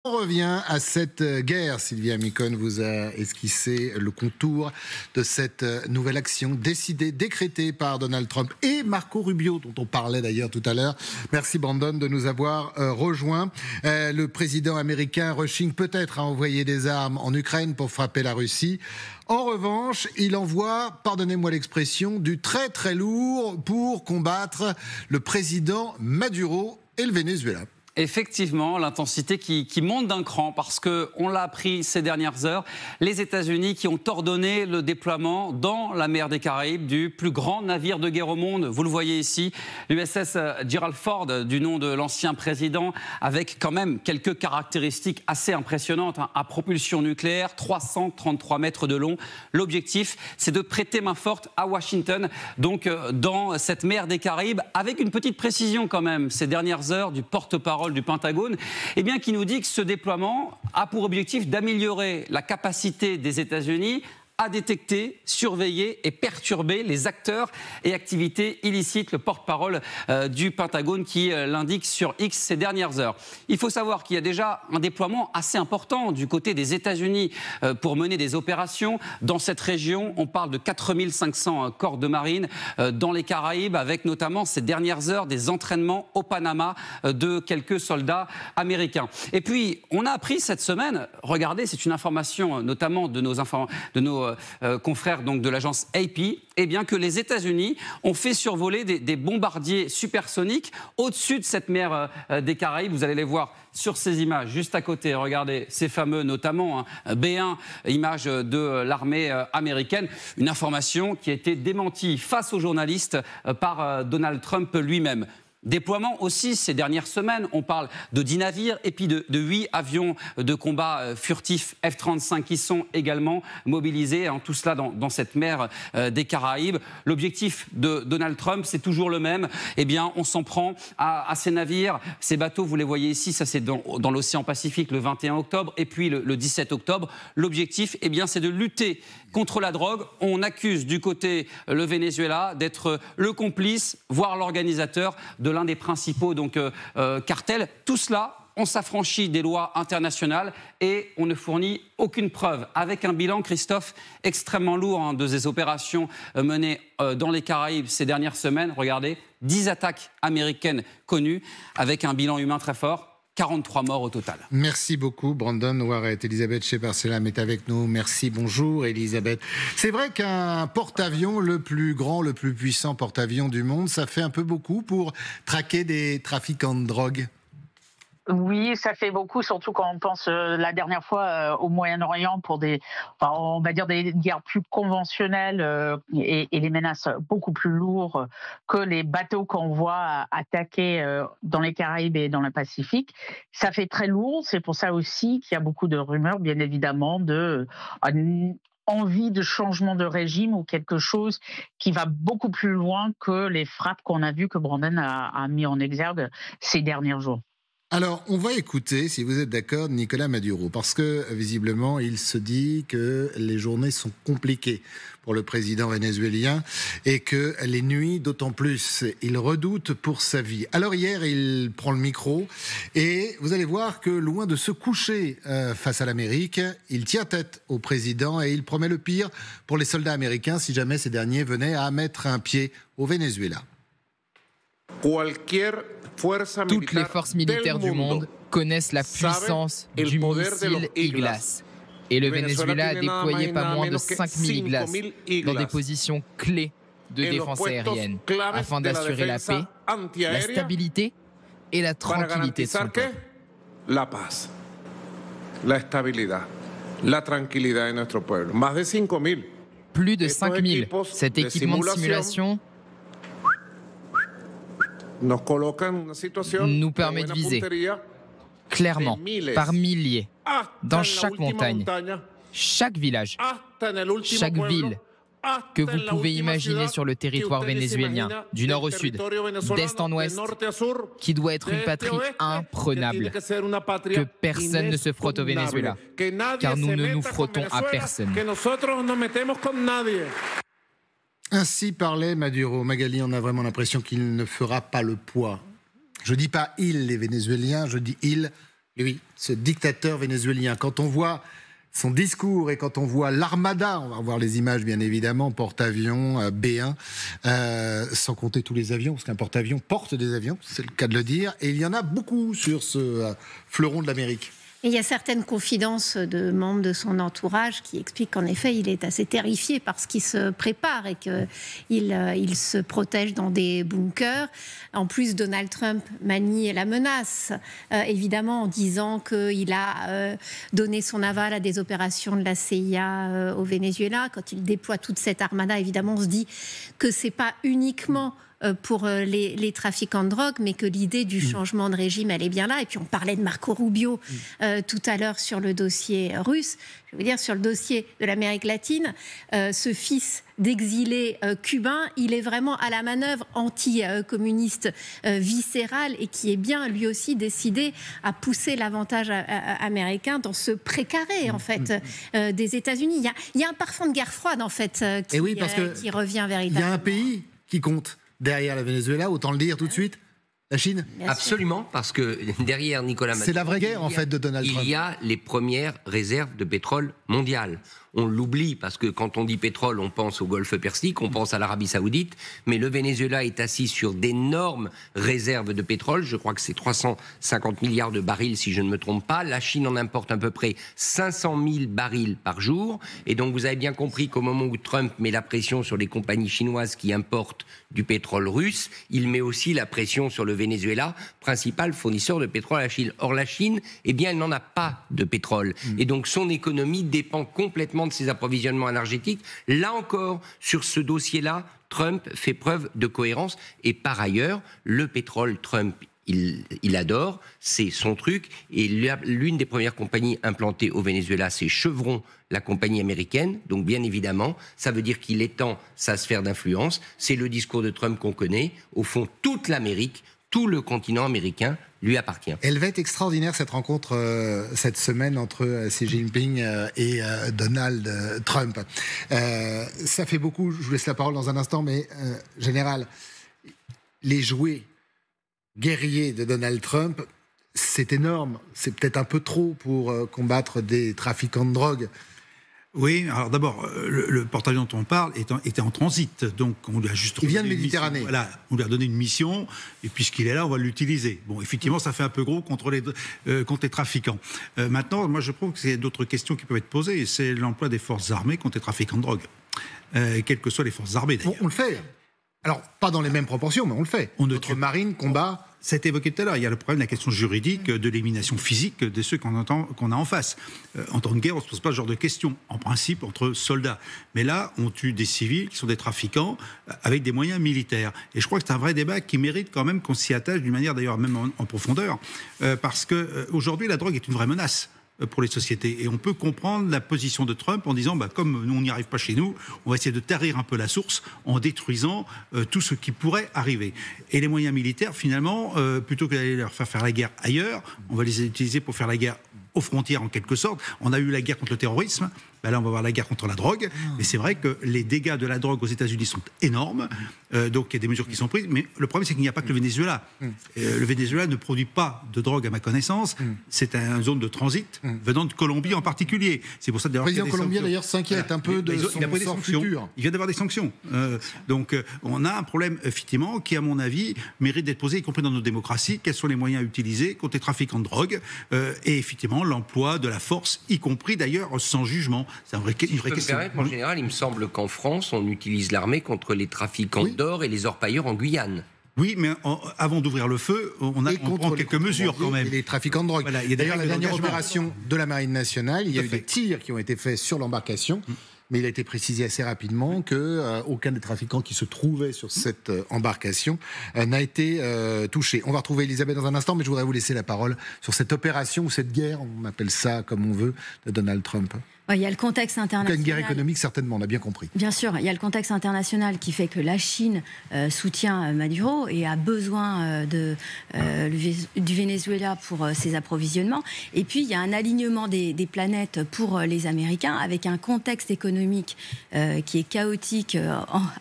On revient à cette guerre. Sylvia Micon vous a esquissé le contour de cette nouvelle action décidée, décrétée par Donald Trump et Marco Rubio, dont on parlait d'ailleurs tout à l'heure. Merci Brandon de nous avoir rejoints. Le président américain rechigne peut-être à envoyer des armes en Ukraine pour frapper la Russie. En revanche, il envoie, pardonnez-moi l'expression, du très très lourd pour combattre le président Maduro et le Venezuela. Effectivement, l'intensité qui monte d'un cran parce qu'on l'a appris ces dernières heures, les États-Unis qui ont ordonné le déploiement dans la mer des Caraïbes du plus grand navire de guerre au monde. Vous le voyez ici, l'USS Gerald Ford, du nom de l'ancien président, avec quand même quelques caractéristiques assez impressionnantes, à propulsion nucléaire, 333 mètres de long. L'objectif, c'est de prêter main forte à Washington, donc dans cette mer des Caraïbes, avec une petite précision quand même, ces dernières heures du porte-parole du Pentagone, qui nous dit que ce déploiement a pour objectif d'améliorer la capacité des États-Unis à détecter, surveiller et perturber les acteurs et activités illicites. Le porte-parole du Pentagone qui l'indique sur X ces dernières heures. Il faut savoir qu'il y a déjà un déploiement assez important du côté des États-Unis pour mener des opérations dans cette région. On parle de 4500 corps de marine dans les Caraïbes, avec notamment ces dernières heures des entraînements au Panama de quelques soldats américains. Et puis, on a appris cette semaine, regardez, c'est une information notamment de nos confrères donc de l'agence AP, que les États-Unis ont fait survoler des bombardiers supersoniques au-dessus de cette mer des Caraïbes. Vous allez les voir sur ces images juste à côté. Regardez ces fameux, notamment B-1, images de l'armée américaine. Une information qui a été démentie face aux journalistes par Donald Trump lui-même. Déploiement aussi ces dernières semaines, on parle de 10 navires et puis de 8 avions de combat furtifs F-35 qui sont également mobilisés, tout cela dans cette mer des Caraïbes. L'objectif de Donald Trump, c'est toujours le même, on s'en prend à ces navires, ces bateaux, vous les voyez ici, ça c'est dans l'océan Pacifique le 21 octobre et puis le 17 octobre. L'objectif, c'est de lutter contre la drogue. On accuse du côté le Venezuela d'être le complice, voire l'organisateur de l'un des principaux cartels. Tout cela, on s'affranchit des lois internationales et on ne fournit aucune preuve. Avec un bilan, Christophe, extrêmement lourd de ces opérations menées dans les Caraïbes ces dernières semaines. Regardez, 10 attaques américaines connues avec un bilan humain très fort. 43 morts au total. Merci beaucoup, Brandon Ouaret. Elisabeth Shepard-Selam est avec nous. Merci, bonjour, Elisabeth. C'est vrai qu'un porte-avions, le plus grand, le plus puissant porte-avions du monde, ça fait un peu beaucoup pour traquer des trafiquants de drogue. Oui, ça fait beaucoup, surtout quand on pense la dernière fois au Moyen-Orient pour des guerres plus conventionnelles et les menaces beaucoup plus lourdes que les bateaux qu'on voit attaquer dans les Caraïbes et dans le Pacifique. Ça fait très lourd, c'est pour ça aussi qu'il y a beaucoup de rumeurs, bien évidemment, de envie de changement de régime ou quelque chose qui va beaucoup plus loin que les frappes qu'on a vues que Brandon a mis en exergue ces derniers jours. Alors, on va écouter, si vous êtes d'accord, Nicolás Maduro, parce que, visiblement, il se dit que les journées sont compliquées pour le président vénézuélien et que les nuits, d'autant plus, il redoute pour sa vie. Alors hier, il prend le micro et vous allez voir que, loin de se coucher face à l'Amérique, il tient tête au président et il promet le pire pour les soldats américains si jamais ces derniers venaient à mettre un pied au Venezuela. Toutes les forces militaires du monde connaissent la puissance du missile Iglas. Et le Venezuela a déployé pas moins de 5000 Iglas dans des positions clés de défense aérienne afin d'assurer la paix, la stabilité et la tranquillité de son peuple. La paz, la estabilidad, la tranquilidad de nuestro pueblo. Más de 5000. Plus de 5000. Cet équipement de simulation nous permet de viser clairement, par milliers, dans chaque montagne, chaque village, chaque ville que vous pouvez imaginer sur le territoire vénézuélien, du nord au sud, d'est en ouest, qui doit être une patrie imprenable, que personne ne se frotte au Venezuela, car nous ne nous frottons à personne. Ainsi parlait Maduro. Magali, on a vraiment l'impression qu'il ne fera pas le poids. Je dis pas il, les Vénézuéliens, je dis il, lui, ce dictateur vénézuélien. Quand on voit son discours et quand on voit l'armada, on va voir les images bien évidemment, porte-avions, B1, sans compter tous les avions, parce qu'un porte-avions porte des avions, c'est le cas de le dire, et il y en a beaucoup sur ce fleuron de l'Amérique. Et il y a certaines confidences de membres de son entourage qui expliquent qu'en effet, il est assez terrifié par ce qui se prépare et qu'il se protège dans des bunkers. En plus, Donald Trump manie la menace, évidemment, en disant qu'il a donné son aval à des opérations de la CIA au Venezuela. Quand il déploie toute cette armada, évidemment, on se dit que ce n'est pas uniquement pour les trafiquants de drogue, mais que l'idée du changement de régime, elle est bien là. Et puis on parlait de Marco Rubio tout à l'heure sur le dossier russe. Je veux dire, sur le dossier de l'Amérique latine, ce fils d'exilé cubain, il est vraiment à la manœuvre anti-communiste viscérale et qui est bien, lui aussi, décidé à pousser l'avantage américain dans ce précaré, en fait, des États-Unis. Il y a un parfum de guerre froide, en fait, qui revient véritablement. Il y a un pays qui compte derrière le Venezuela, autant le dire tout de suite, la Chine. Absolument, parce que derrière Nicolas Maduro, c'est la vraie guerre en fait de Donald Trump. Il y a les premières réserves de pétrole mondiales. On l'oublie parce que quand on dit pétrole, on pense au Golfe Persique, on pense à l'Arabie Saoudite, mais le Venezuela est assis sur d'énormes réserves de pétrole. Je crois que c'est 350 milliards de barils si je ne me trompe pas. La Chine en importe à peu près 500 000 barils par jour. Et donc vous avez bien compris qu'au moment où Trump met la pression sur les compagnies chinoises qui importent du pétrole russe, il met aussi la pression sur le Venezuela, principal fournisseur de pétrole à la Chine. Or la Chine, eh bien, elle n'en a pas de pétrole. Et donc son économie dépend complètement de ses approvisionnements énergétiques. Là encore, sur ce dossier-là, Trump fait preuve de cohérence. Et par ailleurs, le pétrole, Trump, il adore, c'est son truc. Et l'une des premières compagnies implantées au Venezuela, c'est Chevron, la compagnie américaine. Donc bien évidemment, ça veut dire qu'il étend sa sphère d'influence. C'est le discours de Trump qu'on connaît. Au fond, toute l'Amérique, tout le continent américain lui appartient. Elle va être extraordinaire cette rencontre cette semaine entre Xi Jinping et Donald Trump. Ça fait beaucoup, je vous laisse la parole dans un instant, mais général, les jouets guerriers de Donald Trump, c'est énorme. C'est peut-être un peu trop pour combattre des trafiquants de drogue. Oui, alors d'abord, le porte-avions dont on parle était en transit, donc on lui a juste... Il vient de Méditerranée. Voilà, on lui a donné une mission, et puisqu'il est là, on va l'utiliser. Bon, effectivement, ça fait un peu gros contre les trafiquants. Maintenant, moi je trouve qu'il y a d'autres questions qui peuvent être posées, et c'est l'emploi des forces armées contre les trafiquants de drogue. Quelles que soient les forces armées, d'ailleurs. On le fait. Alors, pas dans les mêmes proportions, mais on le fait. Notre marine combat... Ça a été évoqué tout à l'heure. Il y a le problème de la question juridique, de l'élimination physique de ceux qu'on a en face. En temps de guerre, on ne se pose pas ce genre de questions, en principe, entre soldats. Mais là, on tue des civils qui sont des trafiquants avec des moyens militaires. Et je crois que c'est un vrai débat qui mérite quand même qu'on s'y attache d'une manière d'ailleurs même en profondeur. Parce qu'aujourd'hui, la drogue est une vraie menace pour les sociétés. Et on peut comprendre la position de Trump en disant, comme nous, on n'y arrive pas chez nous, on va essayer de tarir un peu la source en détruisant tout ce qui pourrait arriver. Et les moyens militaires, finalement, plutôt que d'aller leur faire la guerre ailleurs, on va les utiliser pour faire la guerre aux frontières en quelque sorte. On a eu la guerre contre le terrorisme, là on va voir la guerre contre la drogue, mais c'est vrai que les dégâts de la drogue aux États-Unis sont énormes, donc il y a des mesures qui sont prises, mais le problème c'est qu'il n'y a pas que le Venezuela. Le Venezuela ne produit pas de drogue à ma connaissance, c'est une zone de transit venant de Colombie en particulier. C'est pour ça d'ailleurs le président colombien d'ailleurs s'inquiète un peu de son sort futur. Il vient d'avoir des sanctions. Donc on a un problème effectivement qui à mon avis mérite d'être posé, y compris dans nos démocraties. Quels sont les moyens utilisés contre les trafiquants de drogue et effectivement l'emploi de la force, y compris d'ailleurs sans jugement. C'est une vraie question. En général, il me semble qu'en France, on utilise l'armée contre les trafiquants d'or et les orpailleurs en Guyane. Oui, mais avant d'ouvrir le feu, on prend quelques mesures quand même. Et les trafiquants de drogue. Voilà, d'ailleurs, la dernière opération de la Marine nationale, il y a eu des tirs qui ont été faits sur l'embarcation. Mais il a été précisé assez rapidement qu'aucun des trafiquants qui se trouvaient sur cette embarcation n'a été touché. On va retrouver Elisabeth dans un instant, mais je voudrais vous laisser la parole sur cette opération ou cette guerre, on appelle ça comme on veut, de Donald Trump. Il y a le contexte international. Une guerre économique, certainement, on a bien compris. Bien sûr, il y a le contexte international qui fait que la Chine soutient Maduro et a besoin du Venezuela pour ses approvisionnements. Et puis, il y a un alignement des planètes pour les Américains avec un contexte économique qui est chaotique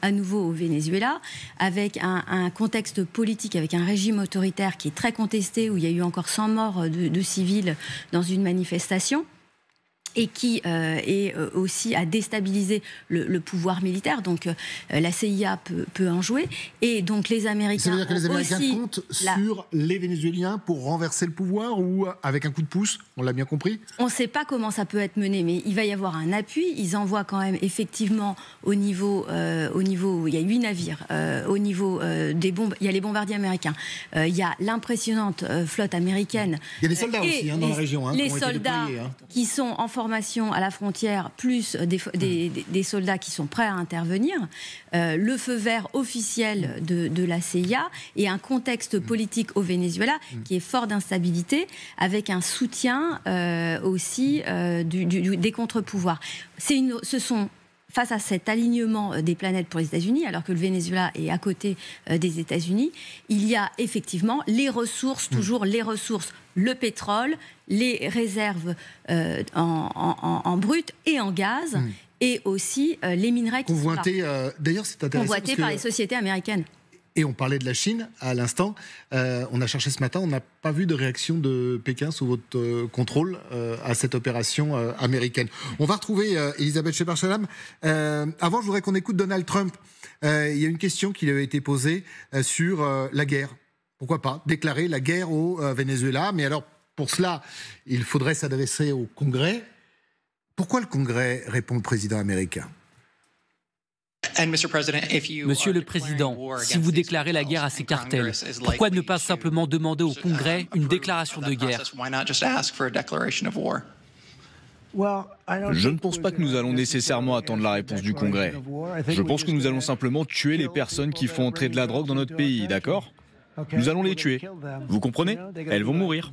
à nouveau au Venezuela, avec un contexte politique, avec un régime autoritaire qui est très contesté, où il y a eu encore 100 morts de civils dans une manifestation, et qui est aussi à déstabiliser le pouvoir militaire. Donc la CIA peut en jouer. Et donc les Américains... Ça veut dire que les Américains comptent sur les Vénézuéliens pour renverser le pouvoir, ou avec un coup de pouce? On l'a bien compris. On ne sait pas comment ça peut être mené, mais il va y avoir un appui. Ils envoient quand même effectivement au niveau il y a 8 navires, au niveau des bombes, il y a les bombardiers américains, il y a l'impressionnante flotte américaine. Il y a des soldats aussi dans la région. Les soldats qui sont en formation à la frontière, plus des soldats qui sont prêts à intervenir, le feu vert officiel de la CIA et un contexte politique au Venezuela qui est fort d'instabilité, avec un soutien aussi des contre-pouvoirs. Ce sont face à cet alignement des planètes pour les États-Unis, alors que le Venezuela est à côté des États-Unis, il y a effectivement les ressources, toujours les ressources, le pétrole, les réserves en brut et en gaz, et aussi les minerais qui sont là. D'ailleurs, c'est intéressant. Convoités par les sociétés américaines. Et on parlait de la Chine à l'instant. On a cherché ce matin, on n'a pas vu de réaction de Pékin sous votre contrôle à cette opération américaine. On va retrouver Elisabeth Shepard-Shallam. Avant, je voudrais qu'on écoute Donald Trump. Il y a une question qui lui avait été posée sur la guerre. Pourquoi pas déclarer la guerre au Venezuela? Mais alors, pour cela, il faudrait s'adresser au Congrès. Pourquoi le Congrès, répond le président américain? Monsieur le Président, si vous déclarez la guerre à ces cartels, pourquoi ne pas simplement demander au Congrès une déclaration de guerre? Je ne pense pas que nous allons nécessairement attendre la réponse du Congrès. Je pense que nous allons simplement tuer les personnes qui font entrer de la drogue dans notre pays, d'accord? Nous allons les tuer. Vous comprenez? Elles vont mourir.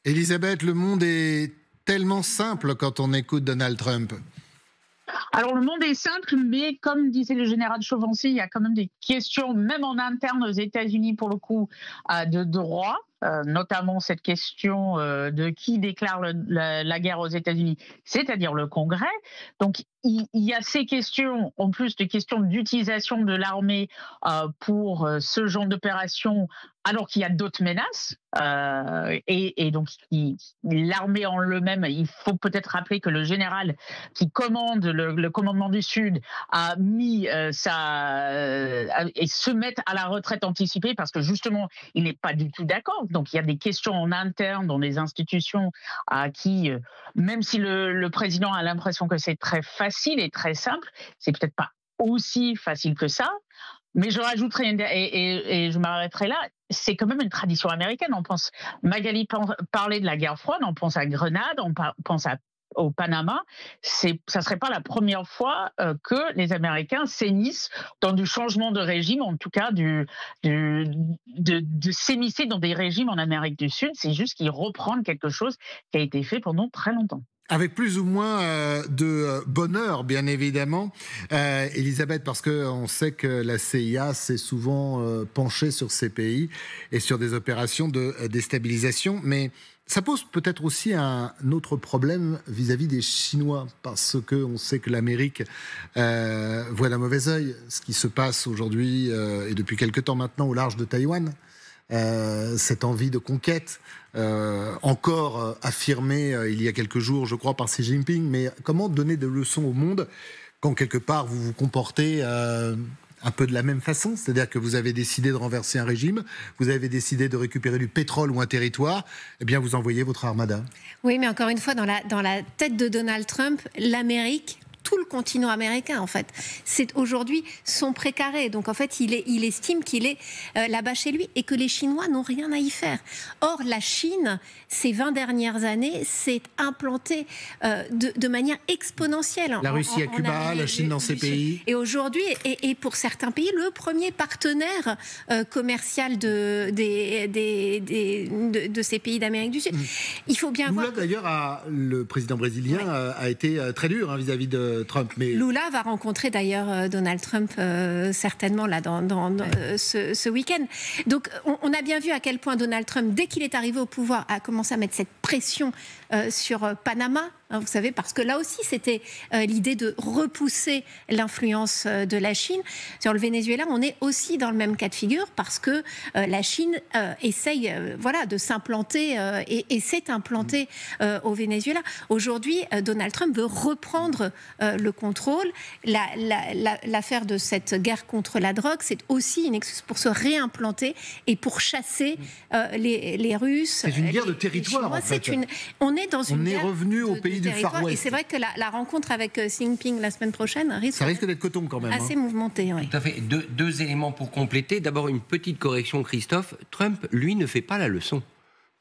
Elisabeth, le monde est tellement simple quand on écoute Donald Trump. Alors, le monde est simple, mais comme disait le général Chauvency, il y a quand même des questions, même en interne aux États-Unis, pour le coup, de droit. Notamment cette question de qui déclare la guerre aux États-Unis, c'est-à-dire le Congrès. Donc, il y a ces questions, en plus de questions d'utilisation de l'armée pour ce genre d'opération, alors qu'il y a d'autres menaces. Et donc, l'armée en elle-même, il faut peut-être rappeler que le général qui commande le commandement du Sud a mis et se met à la retraite anticipée parce que justement, il n'est pas du tout d'accord. Donc, il y a des questions en interne dans les institutions qui, même si le président a l'impression que c'est très facile et très simple, c'est peut-être pas aussi facile que ça. Mais je rajouterai, et je m'arrêterai là, c'est quand même une tradition américaine. On pense, Magali parlait de la guerre froide, on pense à Grenade, on pense au Panama. Ça ne serait pas la première fois que les Américains s'émissent dans du changement de régime, en tout cas de s'émisser dans des régimes en Amérique du Sud. C'est juste qu'ils reprennent quelque chose qui a été fait pendant très longtemps. Avec plus ou moins de bonheur, bien évidemment, Elisabeth, parce qu'on sait que la CIA s'est souvent penchée sur ces pays et sur des opérations de déstabilisation, mais ça pose peut-être aussi un autre problème vis-à-vis des Chinois, parce qu'on sait que l'Amérique voit d'un mauvais œil ce qui se passe aujourd'hui et depuis quelque temps maintenant au large de Taïwan. Cette envie de conquête encore affirmée il y a quelques jours, je crois, par Xi Jinping. Mais comment donner des leçons au monde quand quelque part vous vous comportez un peu de la même façon? C'est-à-dire que vous avez décidé de renverser un régime, vous avez décidé de récupérer du pétrole ou un territoire, eh bien vous envoyez votre armada. Oui, mais encore une fois, dans la tête de Donald Trump, l'Amérique tout le continent américain, en fait. C'est aujourd'hui son précaré. Donc, en fait, il estime qu'il est là-bas chez lui et que les Chinois n'ont rien à y faire. Or, la Chine, ces 20 dernières années, s'est implantée de manière exponentielle. La Russie à Cuba, la Chine dans ces pays. Et aujourd'hui, et pour certains pays, le premier partenaire commercial de ces pays d'Amérique du Sud. Il faut bien voir. Lula, d'ailleurs, le président brésilien a été très dur vis-à-vis de Trump. Mais... Lula va rencontrer d'ailleurs Donald Trump certainement là dans ce week-end. Donc on a bien vu à quel point Donald Trump, dès qu'il est arrivé au pouvoir, a commencé à mettre cette pression sur Panama. Vous savez, parce que là aussi, c'était l'idée de repousser l'influence de la Chine. Sur le Venezuela, on est aussi dans le même cas de figure parce que la Chine essaye de s'implanter et s'est implantée au Venezuela. Aujourd'hui, Donald Trump veut reprendre le contrôle. L'affaire de cette guerre contre la drogue, c'est aussi une excuse pour se réimplanter et pour chasser les Russes. C'est une guerre de territoire, en fait. On est dans une guerre revenu au pays du Far West. Et c'est vrai que la rencontre avec Xi Jinping la semaine prochaine risque d'être coton quand même. Assez mouvementé, oui. Tout à fait. Deux éléments pour compléter. D'abord, une petite correction, Christophe. Trump, lui, ne fait pas la leçon.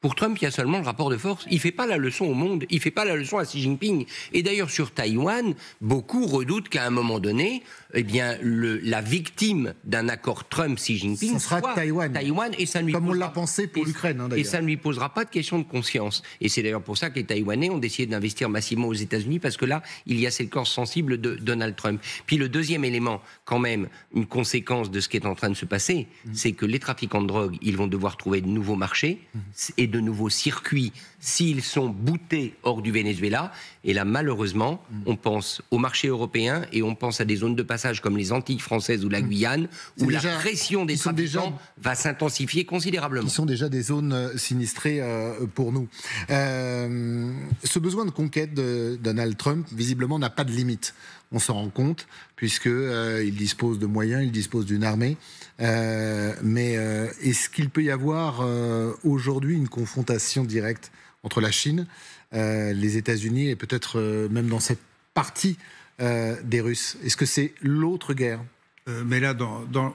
Pour Trump, il y a seulement le rapport de force. Il ne fait pas la leçon au monde. Il ne fait pas la leçon à Xi Jinping. Et d'ailleurs, sur Taïwan, beaucoup redoutent qu'à un moment donné, la victime d'un accord Trump-Xi Jinping soit Taïwan. Et ça ne lui Comme on l'a pensé pour l'Ukraine, d'ailleurs. Et ça ne lui posera pas de question de conscience. Et c'est d'ailleurs pour ça que les Taïwanais ont décidé d'investir massivement aux États-Unis, parce que là, il y a cette corde sensible de Donald Trump. Puis le deuxième élément, quand même, une conséquence de ce qui est en train de se passer, c'est que les trafiquants de drogue, ils vont devoir trouver de nouveaux marchés et de nouveaux circuits s'ils sont boutés hors du Venezuela. Et là, malheureusement, on pense au marché européen et on pense à des zones de passage comme les Antilles françaises ou la Guyane, où la pression des trafiquants va s'intensifier considérablement. Qui sont déjà des zones sinistrées pour nous. Ce besoin de conquête de Donald Trump, visiblement, n'a pas de limite. On s'en rend compte, puisqu'il dispose de moyens, il dispose d'une armée. Mais est-ce qu'il peut y avoir aujourd'hui une confrontation directe entre la Chine, les États-Unis et peut-être même dans cette partie des Russes? Est-ce que c'est l'autre guerre? Mais là,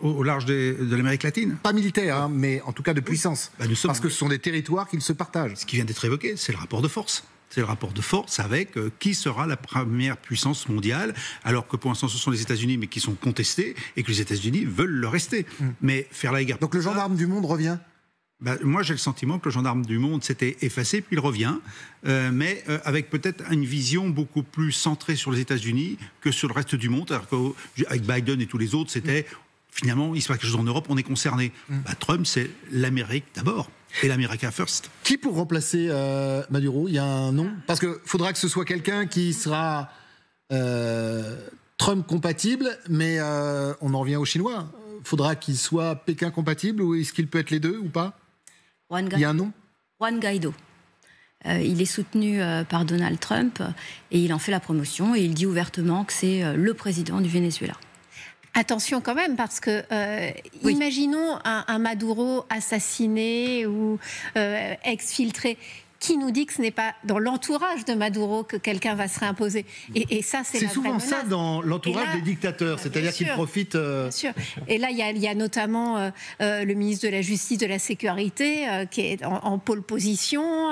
au large de l'Amérique latine? Pas militaire, mais en tout cas de puissance. Parce que ce sont des territoires qu'ils se partagent. Ce qui vient d'être évoqué, c'est le rapport de force. C'est le rapport de force avec qui sera la première puissance mondiale, alors que pour l'instant ce sont les États-Unis, mais qui sont contestés, et que les États-Unis veulent le rester. Mais faire la guerre... Donc le gendarme du monde revient? Moi, j'ai le sentiment que le gendarme du monde s'était effacé, puis il revient, mais avec peut-être une vision beaucoup plus centrée sur les États-Unis que sur le reste du monde. Alors qu'avec Biden et tous les autres, c'était finalement, il se passe quelque chose en Europe, on est concerné. Trump, c'est l'Amérique d'abord. Et l'America First. Qui pour remplacer Maduro? Il y a un nom? Parce qu'il faudra que ce soit quelqu'un qui sera Trump compatible, mais on en revient aux Chinois. Faudra qu'il soit Pékin compatible, ou est-ce qu'il peut être les deux ou pas? Il y a un nom? Juan Guaido. Il est soutenu par Donald Trump et il en fait la promotion et il dit ouvertement que c'est le président du Venezuela. Attention quand même, parce que imaginons un Maduro assassiné ou exfiltré. Qui nous dit que ce n'est pas dans l'entourage de Maduro que quelqu'un va se réimposer? Et ça, c'est souvent ça dans l'entourage des dictateurs, c'est-à-dire qu'ils profitent... Bien sûr. Et là, il y a notamment le ministre de la Justice, de la Sécurité, qui est en pole position.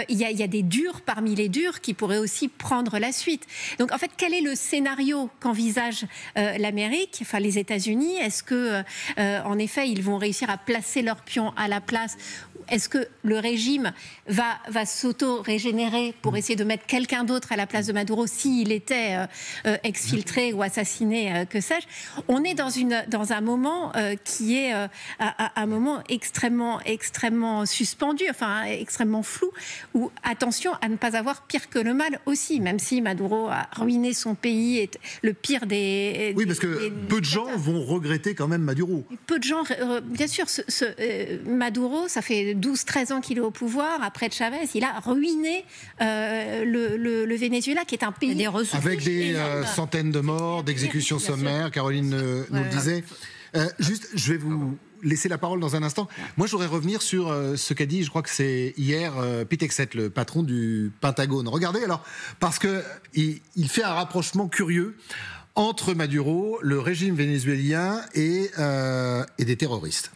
Il y a des durs parmi les durs qui pourraient aussi prendre la suite. Donc, en fait, quel est le scénario qu'envisage l'Amérique, enfin les États-Unis? Est-ce que, en effet, ils vont réussir à placer leur pion à la place? Est-ce que le régime va s'auto-régénérer pour essayer de mettre quelqu'un d'autre à la place de Maduro s'il était exfiltré ou assassiné, que sais-je? On est dans un moment qui est un moment extrêmement suspendu, enfin extrêmement flou, où attention à ne pas avoir pire que le mal aussi, même si Maduro a ruiné son pays, est le pire des... Oui, parce que peu de gens vont regretter quand même Maduro. Peu de gens, bien sûr, Maduro, ça fait 12-13 ans qu'il est au pouvoir, après Chavez, il a ruiné le Venezuela, qui est un pays... Des ressources avec des centaines de morts, d'exécutions sommaires, Caroline nous le disait. Juste, je vais vous laisser la parole dans un instant. Moi, je voudrais revenir sur ce qu'a dit, je crois que c'est hier, Pete Hegseth, le patron du Pentagone. Regardez alors, parce qu'il fait un rapprochement curieux entre Maduro, le régime vénézuélien et des terroristes.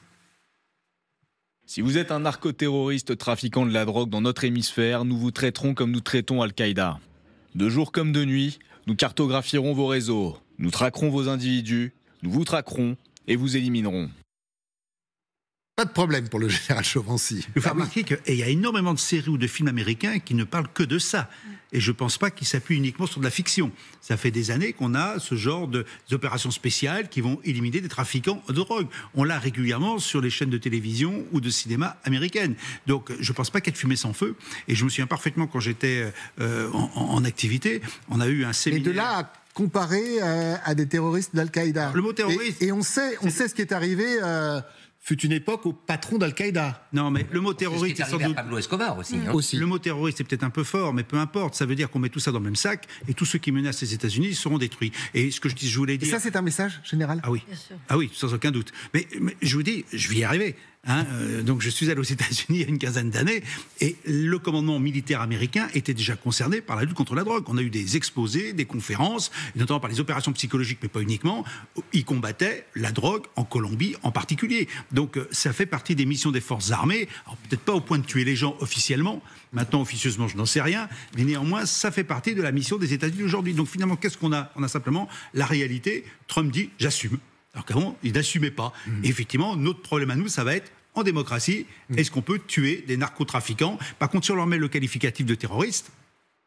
Si vous êtes un narcoterroriste trafiquant de la drogue dans notre hémisphère, nous vous traiterons comme nous traitons Al-Qaïda. De jour comme de nuit, nous cartographierons vos réseaux, nous traquerons vos individus, nous vous traquerons et vous éliminerons. Pas de problème pour le général Chauvency. Il faut remarquer qu'il y a énormément de séries ou de films américains qui ne parlent que de ça. Et je ne pense pas qu'ils s'appuient uniquement sur de la fiction. Ça fait des années qu'on a ce genre d'opérations spéciales qui vont éliminer des trafiquants de drogue. On l'a régulièrement sur les chaînes de télévision ou de cinéma américaines. Donc je ne pense pas qu'il y ait de fumée sans feu. Et je me souviens parfaitement quand j'étais en activité, on a eu un séminaire... Et de là à comparer à des terroristes d'Al-Qaïda. Le mot terroriste... Et on sait ce qui est arrivé... fut une époque au patron d'Al-Qaïda. Non, mais le mot terroriste est sans doute... à Pablo Escobar aussi. Aussi. Le mot terroriste est peut-être un peu fort, mais peu importe. Ça veut dire qu'on met tout ça dans le même sac et tous ceux qui menacent les États-Unis seront détruits. Et ce que je voulais dire... Et ça, c'est un message général? Ah oui. Ah oui, sans aucun doute. Mais je vous dis, je vais y arriver. Donc je suis allé aux États-Unis il y a une quinzaine d'années et le commandement militaire américain était déjà concerné par la lutte contre la drogue. On a eu des exposés, des conférences, notamment par les opérations psychologiques, mais pas uniquement. Ils combattaient la drogue en Colombie en particulier. Donc ça fait partie des missions des forces armées. Alors peut-être pas au point de tuer les gens officiellement. Maintenant, officieusement, je n'en sais rien. Mais néanmoins, ça fait partie de la mission des États-Unis aujourd'hui. Donc finalement, qu'est-ce qu'on a? On a simplement la réalité. Trump dit « j'assume ». Alors qu'avant, il n'assumait pas. Et effectivement, notre problème à nous, ça va être, en démocratie, est-ce qu'on peut tuer des narcotrafiquants? Par contre, si on leur met le qualificatif de terroriste,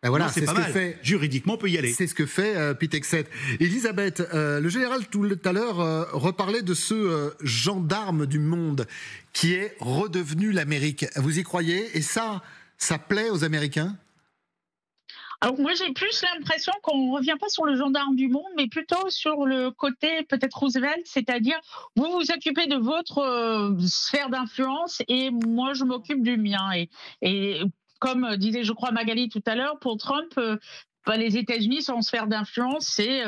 ben voilà, c'est pas mal. Juridiquement, on peut y aller. C'est ce que fait Pete Hegseth. Elisabeth, le général tout à l'heure reparlait de ce gendarme du monde qui est redevenu l'Amérique. Vous y croyez? Et ça plaît aux Américains? Alors moi j'ai plus l'impression qu'on ne revient pas sur le gendarme du monde, mais plutôt sur le côté peut-être Roosevelt, c'est-à-dire vous vous occupez de votre sphère d'influence et moi je m'occupe du mien. Et comme disait je crois Magali tout à l'heure, pour Trump, les États-Unis, son sphère d'influence, c'est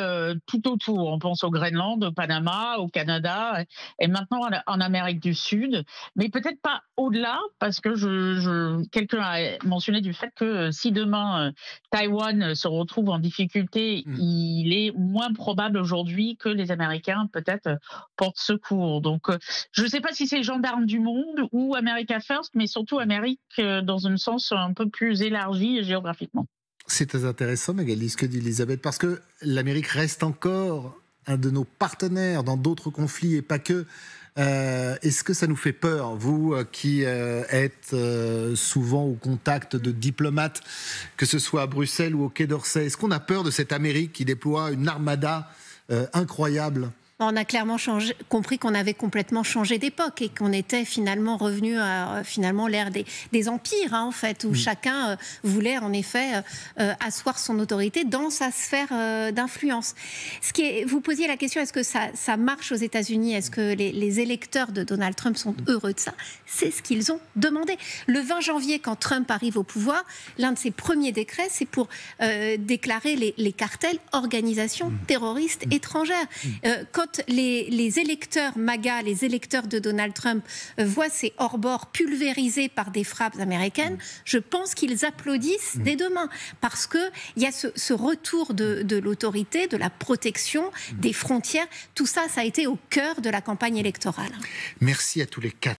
tout autour. On pense au Groenland, au Panama, au Canada, et maintenant en Amérique du Sud. Mais peut-être pas au-delà, parce que quelqu'un a mentionné du fait que si demain Taïwan se retrouve en difficulté, il est moins probable aujourd'hui que les Américains peut-être portent secours. Donc je ne sais pas si c'est gendarme du monde ou America First, mais surtout Amérique dans un sens un peu plus élargi géographiquement. C'est très intéressant, Magali, ce que dit Elisabeth, parce que l'Amérique reste encore un de nos partenaires dans d'autres conflits et pas que. Est-ce que ça nous fait peur, vous qui êtes souvent au contact de diplomates, que ce soit à Bruxelles ou au Quai d'Orsay? Est-ce qu'on a peur de cette Amérique qui déploie une armada incroyable? On a clairement compris qu'on avait complètement changé d'époque et qu'on était finalement revenu à l'ère des empires, en fait, où chacun voulait en effet asseoir son autorité dans sa sphère d'influence. Vous posiez la question, est-ce que ça marche aux États-Unis? Est-ce que les électeurs de Donald Trump sont heureux de ça? C'est ce qu'ils ont demandé. Le 20 janvier, quand Trump arrive au pouvoir, l'un de ses premiers décrets, c'est pour déclarer les cartels organisations terroristes étrangères. Quand les électeurs MAGA, les électeurs de Donald Trump voient ces hors-bords pulvérisés par des frappes américaines, je pense qu'ils applaudissent des deux mains parce qu'il y a ce retour de l'autorité, de la protection, des frontières. Tout ça, ça a été au cœur de la campagne électorale. Merci à tous les quatre.